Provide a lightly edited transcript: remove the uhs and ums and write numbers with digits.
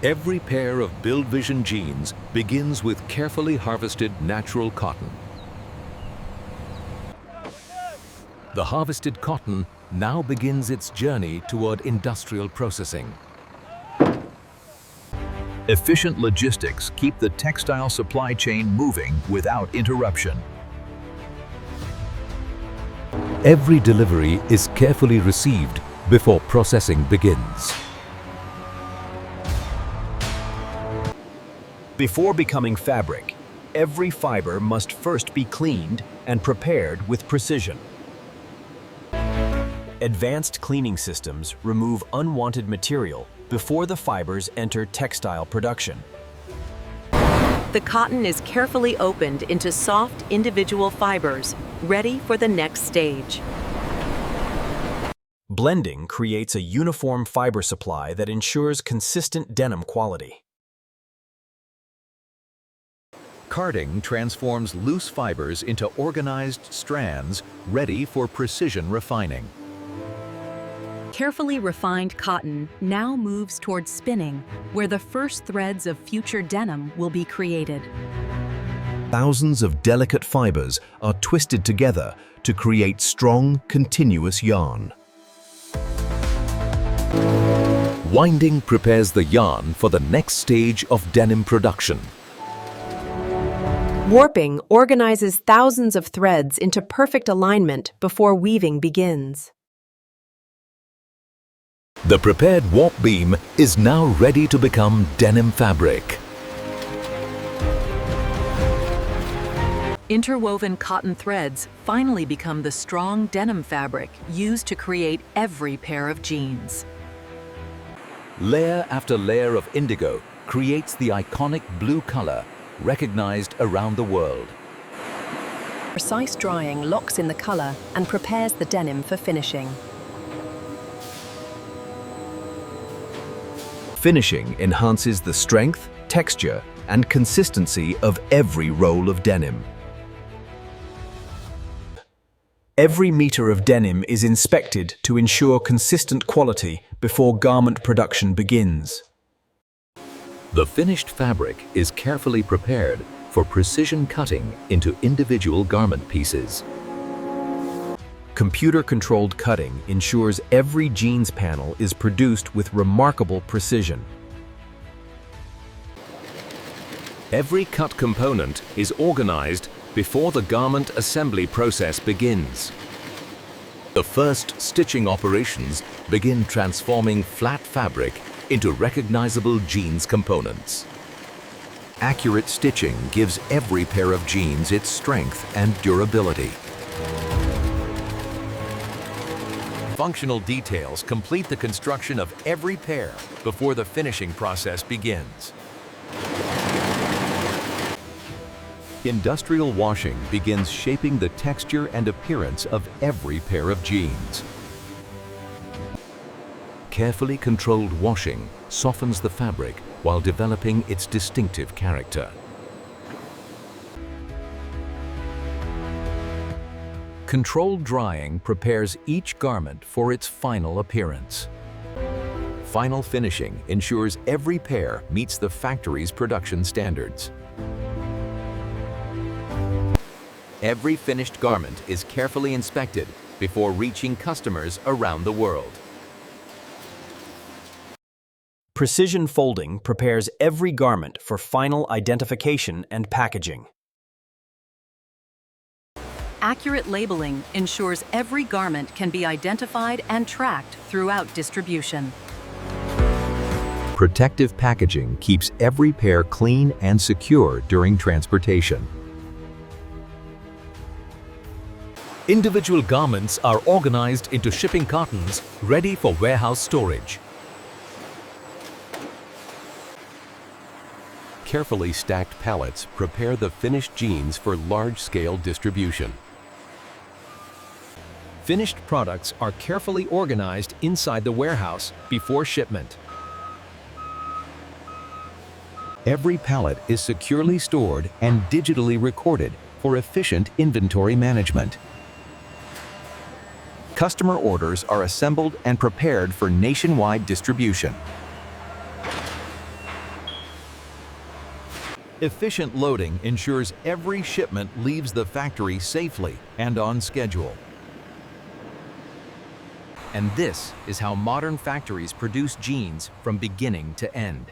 Every pair of Build Vision jeans begins with carefully harvested natural cotton. The harvested cotton now begins its journey toward industrial processing. Efficient logistics keep the textile supply chain moving without interruption. Every delivery is carefully received before processing begins. Before becoming fabric, every fiber must first be cleaned and prepared with precision. Advanced cleaning systems remove unwanted material before the fibers enter textile production. The cotton is carefully opened into soft, individual fibers, ready for the next stage. Blending creates a uniform fiber supply that ensures consistent denim quality. Carding transforms loose fibers into organized strands ready for precision refining. Carefully refined cotton now moves towards spinning, where the first threads of future denim will be created. Thousands of delicate fibers are twisted together to create strong, continuous yarn. Winding prepares the yarn for the next stage of denim production. Warping organizes thousands of threads into perfect alignment before weaving begins. The prepared warp beam is now ready to become denim fabric. Interwoven cotton threads finally become the strong denim fabric used to create every pair of jeans. Layer after layer of indigo creates the iconic blue color recognized around the world. Precise drying locks in the color and prepares the denim for finishing. Finishing enhances the strength, texture, and consistency of every roll of denim. Every meter of denim is inspected to ensure consistent quality before garment production begins. The finished fabric is carefully prepared for precision cutting into individual garment pieces. Computer-controlled cutting ensures every jeans panel is produced with remarkable precision. Every cut component is organized before the garment assembly process begins. The first stitching operations begin transforming flat fabric into recognizable jeans components. Accurate stitching gives every pair of jeans its strength and durability. Functional details complete the construction of every pair before the finishing process begins. Industrial washing begins shaping the texture and appearance of every pair of jeans. Carefully controlled washing softens the fabric while developing its distinctive character. Controlled drying prepares each garment for its final appearance. Final finishing ensures every pair meets the factory's production standards. Every finished garment is carefully inspected before reaching customers around the world. Precision folding prepares every garment for final identification and packaging. Accurate labeling ensures every garment can be identified and tracked throughout distribution. Protective packaging keeps every pair clean and secure during transportation. Individual garments are organized into shipping cartons ready for warehouse storage. Carefully stacked pallets prepare the finished jeans for large-scale distribution. Finished products are carefully organized inside the warehouse before shipment. Every pallet is securely stored and digitally recorded for efficient inventory management. Customer orders are assembled and prepared for nationwide distribution. Efficient loading ensures every shipment leaves the factory safely and on schedule. And this is how modern factories produce jeans from beginning to end.